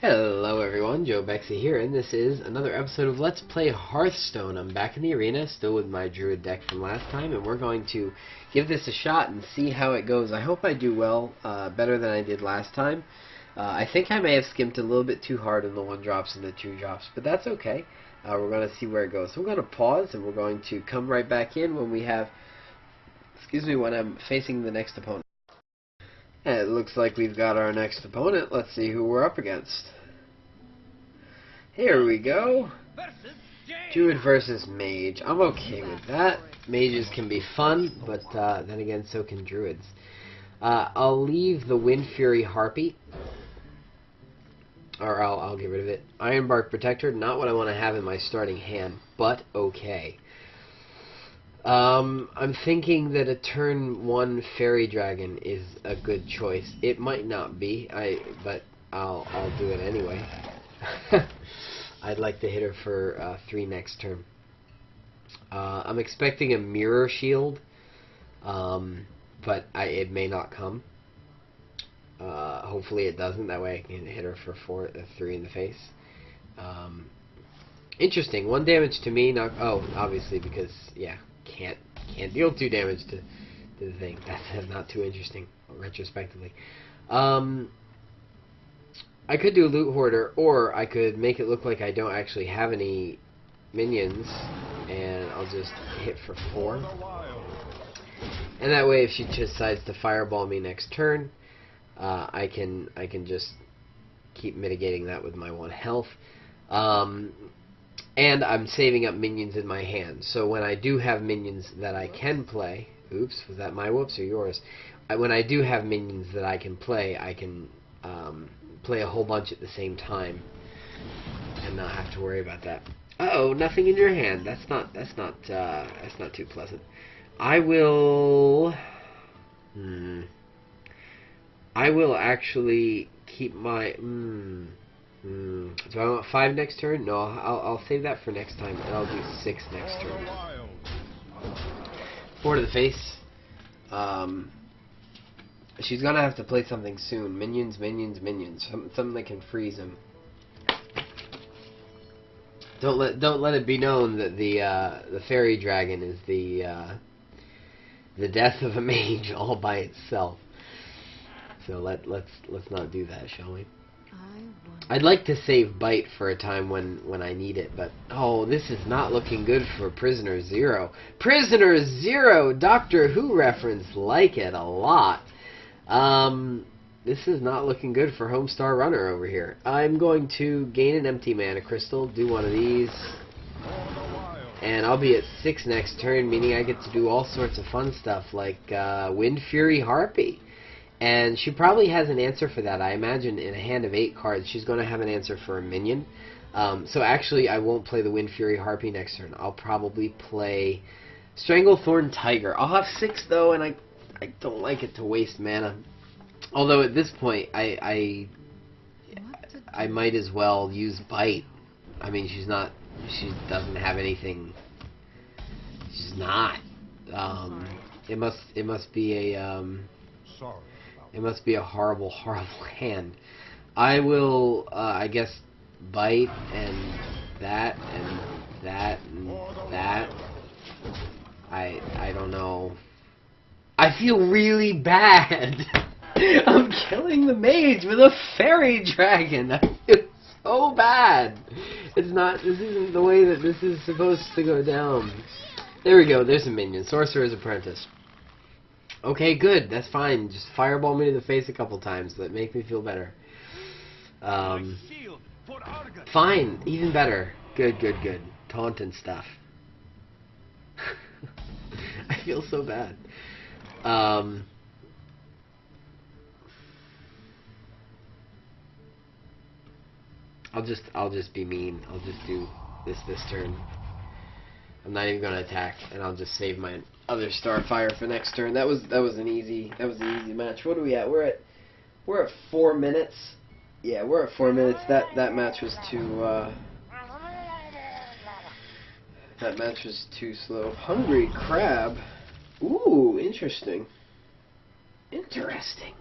Hello everyone, Jobexi here, and this is another episode of Let's Play Hearthstone. I'm back in the arena, still with my druid deck from last time, and we're going to give this a shot and see how it goes. I hope I do well, better than I did last time. I think I may have skimped a little bit too hard on the 1-drops and the 2-drops, but that's okay. We're going to see where it goes. So we're going to pause, and we're going to come right back in when we have, when I'm facing the next opponent. And it looks like we've got our next opponent. Let's see who we're up against. Here we go. Druid versus Mage. I'm okay with that. Mages can be fun, but then again, so can Druids. I'll leave the Wind Fury Harpy. Or I'll get rid of it. Ironbark Protector, not what I want to have in my starting hand, but okay. I'm thinking that a turn 1 Fairy Dragon is a good choice. It might not be, but I'll do it anyway. I'd like to hit her for 3 next turn. I'm expecting a Mirror Shield, but it may not come. Hopefully it doesn't. That way I can hit her for 3 in the face. Interesting. 1 damage to me. Obviously because can't deal 2 damage to the thing. That's not too interesting, retrospectively. I could do a Loot Hoarder, or I could make it look like I don't actually have any minions, and I'll just hit for 4. And that way, if she decides to fireball me next turn, I can just keep mitigating that with my 1 health. And I'm saving up minions in my hand. So when I do have minions that I can play... Oops, was that my whoops or yours? When I do have minions that I can play, I can play a whole bunch at the same time and not have to worry about that. Uh-oh, nothing in your hand. That's not too pleasant. I will actually keep my... Do I want 5 next turn? No, I'll save that for next time, and I'll do 6 next turn. 4 to the face. She's gonna have to play something soon. Minions, minions, minions. Something that can freeze him. Don't let it be known that the fairy dragon is the death of a mage all by itself. So let's not do that, shall we? I'd like to save Bite for a time when I need it, but oh, this is not looking good for Prisoner Zero. Prisoner Zero! Doctor Who reference, like it a lot. This is not looking good for Homestar Runner over here. I'm going to gain an empty mana crystal, do one of these, and I'll be at 6 next turn, meaning I get to do all sorts of fun stuff like Wind Fury Harpy. And she probably has an answer for that. I imagine in a hand of 8 cards, she's going to have an answer for a minion. So actually, I won't play the Wind Fury Harpy next turn. I'll probably play Stranglethorn Tiger. I'll have 6 though, and I don't like it to waste mana. Although at this point, I might as well use Bite. I mean, she doesn't have anything. She's not. It must be a sorry. It must be a horrible, horrible hand. I will, I guess, Bite and that and that and that. I don't know. I feel really bad. I'm killing the mage with a fairy dragon. I feel so bad. This isn't the way that this is supposed to go down. There we go. There's a minion. Sorcerer's Apprentice. Okay, good. That's fine. Just fireball me to the face a couple times. That make me feel better. Fine. Even better. Good, good, good. Taunt and stuff. I feel so bad. I'll just be mean. I'll just do this turn. I'm not even going to attack, and I'll just save my other Starfire for next turn. That was an easy match. What are we at? We're at 4 minutes. Yeah, we're at 4 minutes. That match was too slow. Hungry Crab. Ooh, interesting. Interesting.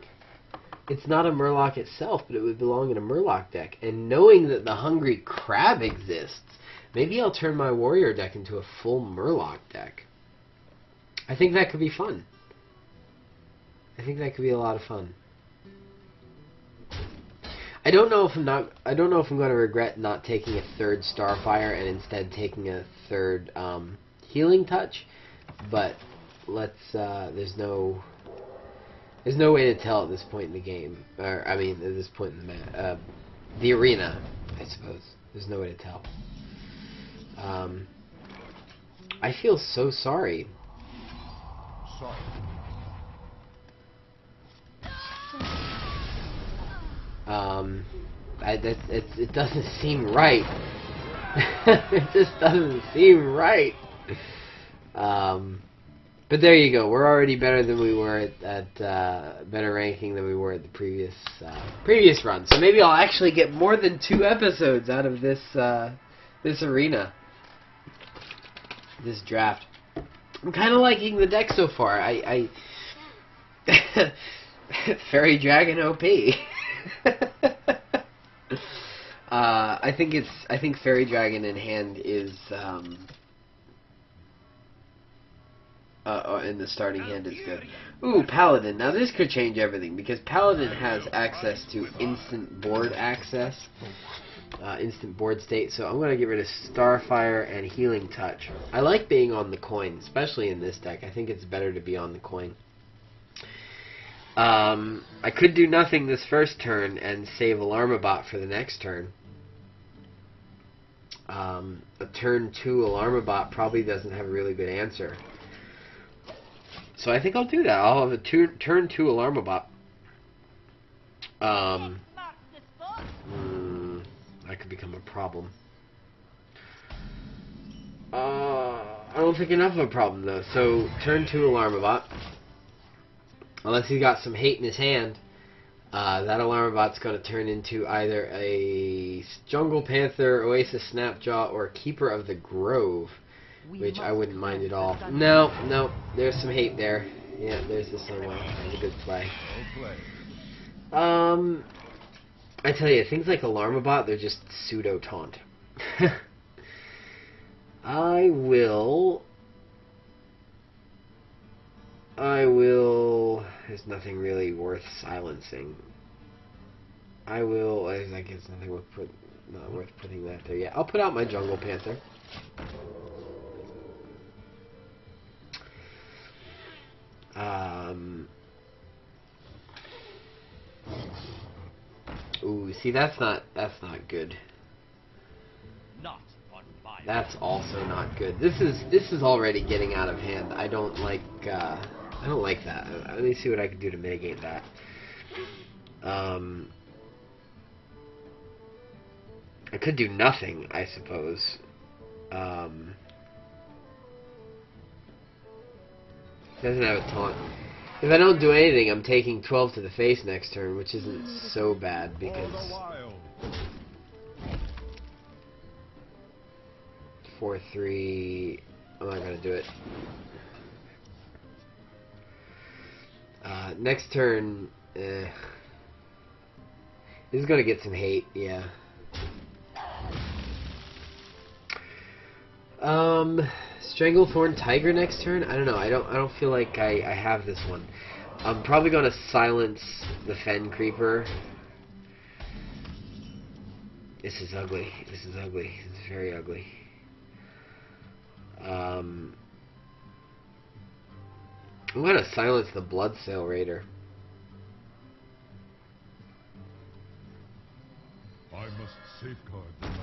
It's not a Murloc itself, but it would belong in a Murloc deck. And knowing that the Hungry Crab exists, maybe I'll turn my Warrior deck into a full Murloc deck. I think that could be fun. I think that could be a lot of fun. I don't know if I'm going to regret not taking a third Starfire and instead taking a third Healing Touch, but let's there's no way to tell at this point in the game, or I mean at this point in the arena, I suppose. There's no way to tell. I feel so sorry. It doesn't seem right. It just doesn't seem right. But there you go. We're already better than we were at better ranking than we were at the previous run. So maybe I'll actually get more than 2 episodes out of this this arena, this draft. I'm kind of liking the deck so far. I Fairy Dragon OP. I think Fairy Dragon in hand is in the starting hand is good. Ooh, Paladin. Now this could change everything because Paladin has access to instant board access, instant board state. So I'm gonna get rid of Starfire and Healing Touch. I like being on the coin, especially in this deck. I think it's better to be on the coin. I could do nothing this first turn and save Alarmabot for the next turn. A turn 2 Alarmabot probably doesn't have a really good answer. So I think I'll do that. I'll have a turn 2 Alarmabot. That could become a problem. I don't think enough of a problem though. So turn 2 Alarmabot. Unless he's got some hate in his hand, that Alarmabot's going to turn into either a Jungle Panther, Oasis Snapjaw, or Keeper of the Grove, which I wouldn't mind at all. No, there's some hate there. Yeah, there's the Sunwell. That's a good play. I tell you, things like Alarmabot, they're just pseudo-taunt. I will... There's nothing really worth silencing. I guess nothing not worth putting that there. Yeah, I'll put out my Jungle Panther. Ooh, see, that's not good. That's also not good. This is already getting out of hand. I don't like that. Let me see what I can do to mitigate that. I could do nothing, I suppose. Doesn't have a taunt. If I don't do anything, I'm taking 12 to the face next turn, which isn't so bad because 4-3. I'm not gonna do it. Next turn, this is gonna get some hate, yeah. Stranglethorn Tiger next turn? I don't know. I don't feel like I have this one. I'm probably gonna silence the Fen Creeper. This is ugly. This is ugly. It's very ugly. I'm gonna silence the Bloodsail Raider. I must safeguard the land.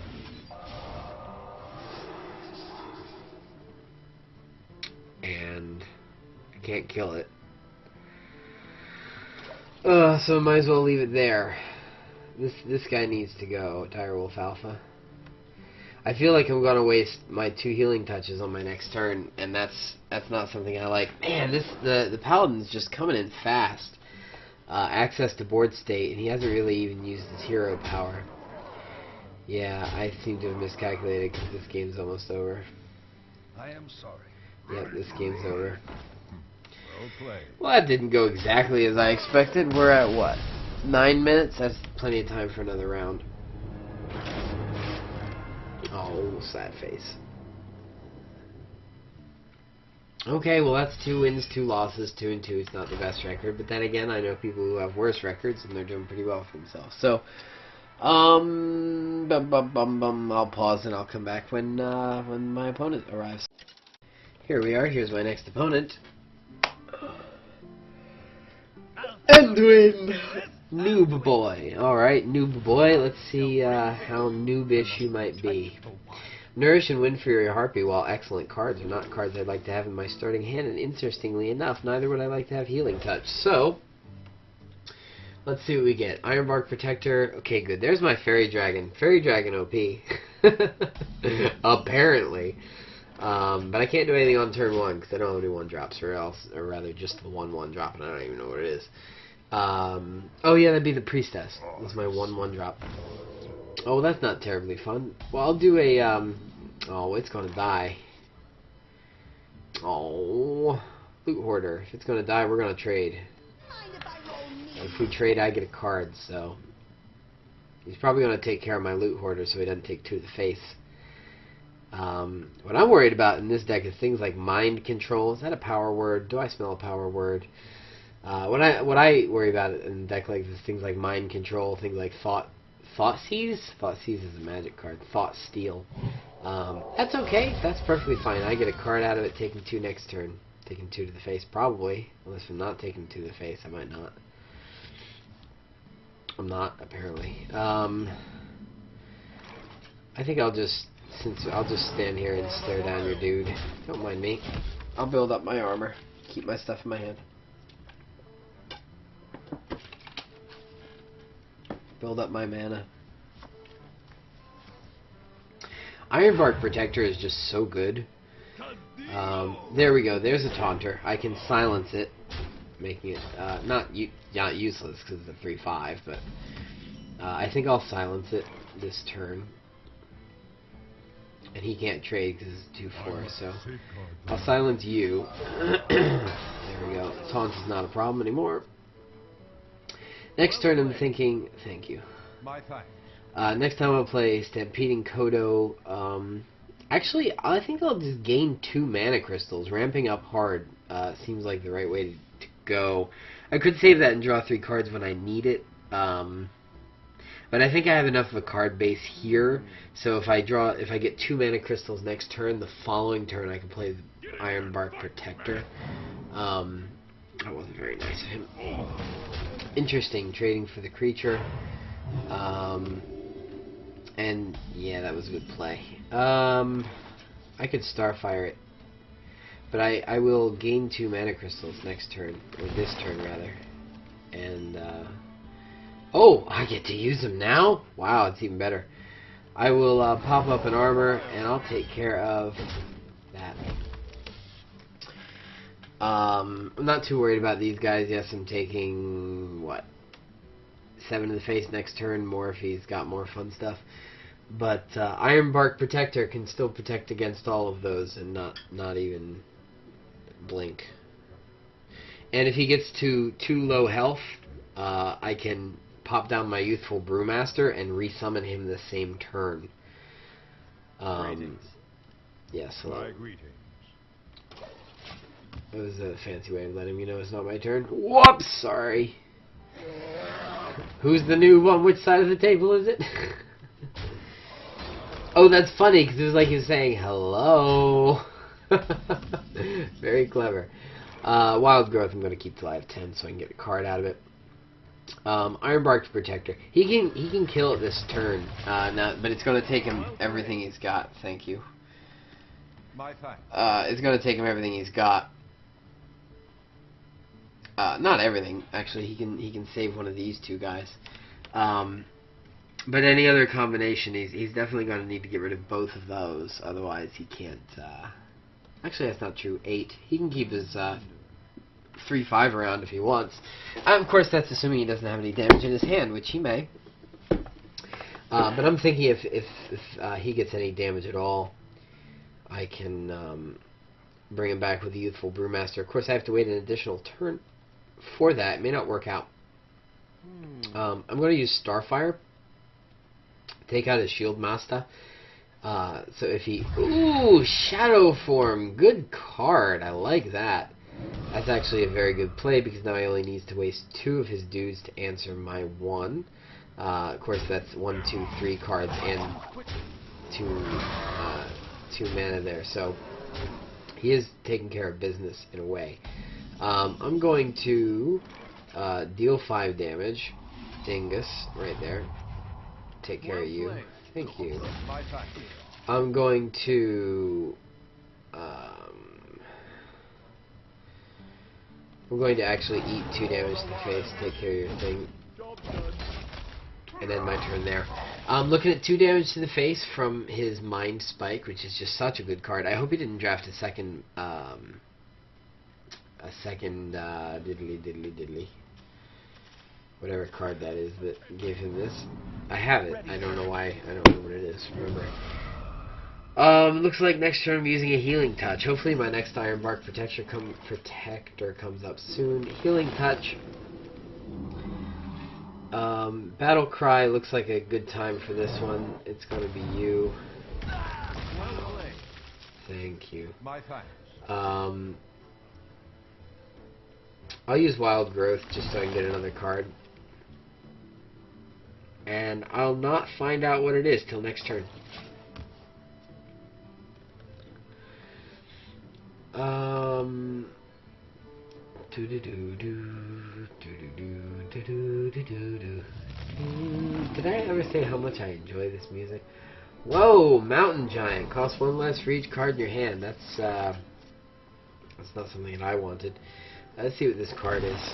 And I can't kill it. So I might as well leave it there. This guy needs to go, Direwolf Alpha. I feel like I'm gonna waste my 2 healing touches on my next turn, and that's not something I like. Man, the Paladin's just coming in fast. Access to board state, and he hasn't really even used his hero power. Yeah, I seem to have miscalculated because this game's almost over. I am sorry. Yep, this game's over. Well played. Well, that didn't go exactly as I expected. We're at what? 9 minutes? That's plenty of time for another round. Oh, sad face. Okay, well that's 2 wins, 2 losses, 2-2. It's not the best record, but then again, I know people who have worse records and they're doing pretty well for themselves. So, I'll pause and I'll come back when my opponent arrives. Here we are. Here's my next opponent. Edwin! Noob boy. Alright, noob boy. Let's see how noobish you might be. Nourish and win for your harpy. While excellent cards are not cards I'd like to have in my starting hand, and interestingly enough, neither would I like to have Healing Touch. So, let's see what we get. Ironbark Protector. Okay, good. There's my Fairy Dragon. Fairy Dragon OP. Apparently. But I can't do anything on turn 1 because I don't have any 1-drops, or rather just the 1/1 drop, and I don't even know what it is. Oh yeah, that'd be the Priestess. That's my 1/1 drop. Oh, that's not terribly fun. Well, I'll do a, oh, it's gonna die. Oh, Loot Hoarder. If it's gonna die, we're gonna trade. If we trade, I get a card, so. He's probably gonna take care of my Loot Hoarder so he doesn't take 2 to the face. What I'm worried about in this deck is things like Mind Control. Is that a power word? Do I smell a power word? What I worry about in a deck like this is things like Mind Control, things like Thought Seize? Thought Seize is a magic card. Thought Steal. That's okay. That's perfectly fine. I get a card out of it, taking 2 next turn. Taking 2 to the face, probably. Unless I'm not taking 2 to the face, I might not. I'm not, apparently. I think I'll just stand here and stare down your dude. Don't mind me. I'll build up my armor. Keep my stuff in my hand. Build up my mana. Ironbark Protector is just so good. There we go. There's a taunter. I can silence it, making it not useless because it's a 3/5, but I think I'll silence it this turn. And he can't trade because it's 2/4, so I'll silence you. There we go. Taunt is not a problem anymore. Next turn I'm thinking, thank you. Next time I'll play Stampeding Kodo. Actually, I think I'll just gain 2 mana crystals. Ramping up hard seems like the right way to go. I could save that and draw 3 cards when I need it. But I think I have enough of a card base here, so if I get 2 mana crystals next turn, the following turn I can play the Ironbark Protector. That wasn't very nice of him. Interesting, trading for the creature. And yeah, that was a good play. I could Starfire it, but I will gain 2 mana crystals next turn, or this turn rather, and oh, I get to use them now? Wow, it's even better. I will pop up an armor, and I'll take care of that. I'm not too worried about these guys. Yes, I'm taking, what, 7 to the face next turn, more if he's got more fun stuff. But Ironbark Protector can still protect against all of those and not even blink. And if he gets to too low health, I can pop down my Youthful Brewmaster and resummon him the same turn. Yes, hello. It was a fancy way of letting me know it's not my turn. Whoops, sorry. Who's the noob on which side of the table is it? Oh, that's funny, because it was like he was saying, hello. Very clever. Wild Growth I'm going to keep till I have 10 so I can get a card out of it. Ironbark Protector. He can kill it this turn, but it's going to take him everything he's got. Thank you. It's going to take him everything he's got. Not everything, actually. He can save one of these 2 guys. But any other combination, he's definitely going to need to get rid of both of those. Otherwise, he can't. Actually, that's not true. 8. He can keep his 3/5 around if he wants. Of course, that's assuming he doesn't have any damage in his hand, which he may. But I'm thinking if he gets any damage at all, I can bring him back with the Youthful Brewmaster. Of course, I have to wait an additional turn for that. It may not work out. I'm going to use Starfire. Take out his Shield Master. So if he... Ooh, Shadow Form. Good card. I like that. That's actually a very good play because now he only needs to waste 2 of his dudes to answer my 1. Of course, that's 1, 2, 3 cards and 2 mana there. So he is taking care of business in a way. I'm going to deal 5 damage. Dingus, right there. Take care of you. Thank you. I'm going to... I'm going to actually eat 2 damage to the face, take care of your thing. And then my turn there. Looking at 2 damage to the face from his Mind Spike, which is just such a good card. I hope he didn't draft a second diddly. Whatever card that is that gave him this. I have it. I don't know why. I don't know what it is. Remember. Looks like next turn I'm using a Healing Touch. Hopefully my next Ironbark Protector comes up soon. Healing Touch. Battle Cry looks like a good time for this one. It's going to be you. Thank you. I'll use Wild Growth just so I can get another card. And I'll not find out what it is till next turn. Did I ever say how much I enjoy this music? Whoa, Mountain Giant. Costs 1 less for each card in your hand. That's not something that I wanted. Let's see what this card is.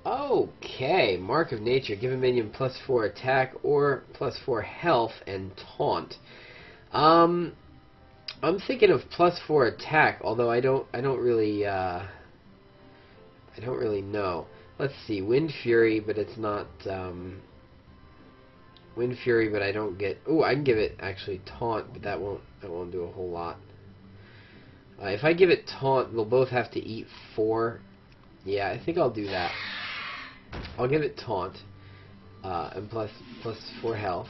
Okay, Mark of Nature. Give a minion +4 attack or +4 health and taunt. I'm thinking of +4 attack, although I don't really know. Let's see, Wind Fury, but it's not Wind Fury, but I don't get. Oh, I can give it actually taunt, but that won't do a whole lot. If I give it taunt, they'll both have to eat 4. Yeah, I think I'll do that. I'll give it taunt and plus 4 health.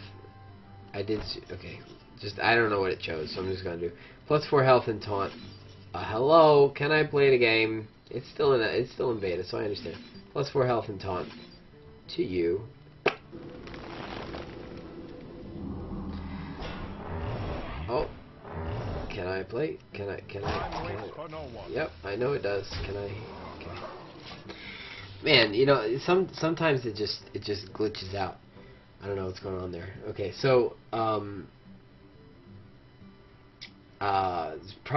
Okay. Just I don't know what it chose, so I'm just gonna do +4 health and taunt. Hello, can I play the game? It's still in beta, so I understand. +4 health and taunt to you. Oh, can I play? Can I? Yep, I know it does. Can I? Okay. Man, you know, sometimes it just glitches out. I don't know what's going on there. Okay, so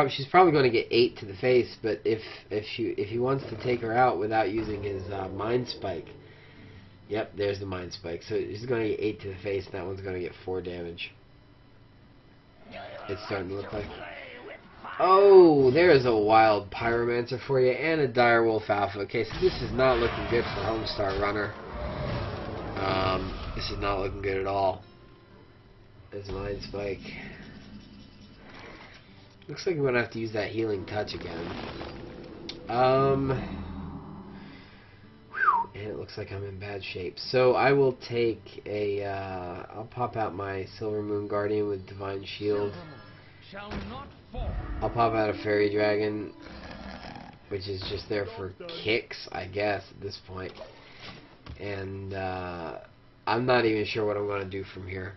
she's probably going to get 8 to the face, but if he wants to take her out without using his Mind Spike, yep, there's the Mind Spike. So she's going to get 8 to the face, and that one's going to get 4 damage. It's starting to look like. Oh, there's a Wild Pyromancer for you, and a Direwolf Alpha. Okay, so this is not looking good for Homestar Runner. This is not looking good at all. There's Mind Spike. Looks like I'm gonna have to use that Healing Touch again. And it looks like I'm in bad shape. So I will take a. I'll pop out my Silver Moon Guardian with Divine Shield. I'll pop out a Fairy Dragon, which is just there for kicks, I guess, at this point. And I'm not even sure what I'm going to do from here.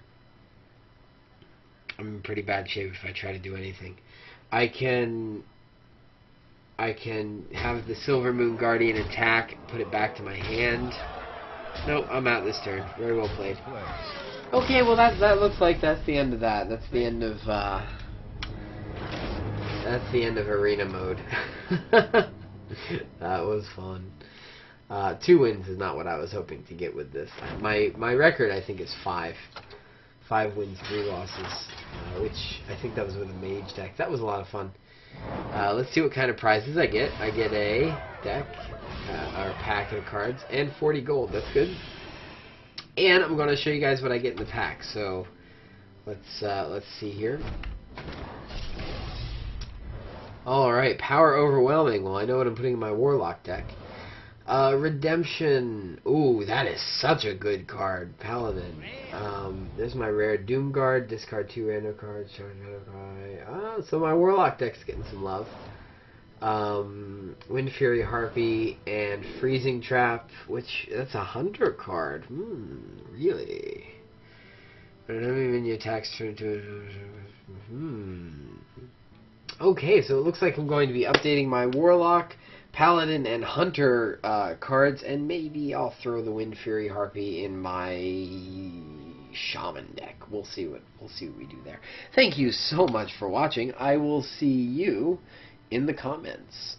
I'm in pretty bad shape if I try to do anything. I can have the Silver Moon Guardian attack, put it back to my hand. Nope, I'm out this turn. Very well played. Okay, well that looks like that's the end of that. That's the end of arena mode. That was fun. 2 wins is not what I was hoping to get with this. My record, I think, is 5. 5 wins, 3 losses, which I think that was with a mage deck. That was a lot of fun. Let's see what kind of prizes I get. I get a deck, or a pack of cards, and 40 gold. That's good. And I'm going to show you guys what I get in the pack. So let's see here. All right, Power Overwhelming. Well, I know what I'm putting in my Warlock deck. Redemption. Ooh, that is such a good card. Paladin. There's my rare Doom Guard. Discard 2 random cards. Charge another card. So my Warlock deck's getting some love. Wind Fury Harpy and Freezing Trap, which that's a Hunter card. Really? Whenever minion attacks turn to. Okay, so it looks like I'm going to be updating my Warlock, Paladin, and Hunter cards, and maybe I'll throw the Wind Fury Harpy in my Shaman deck. We'll see what we do there. Thank you so much for watching. I will see you in the comments.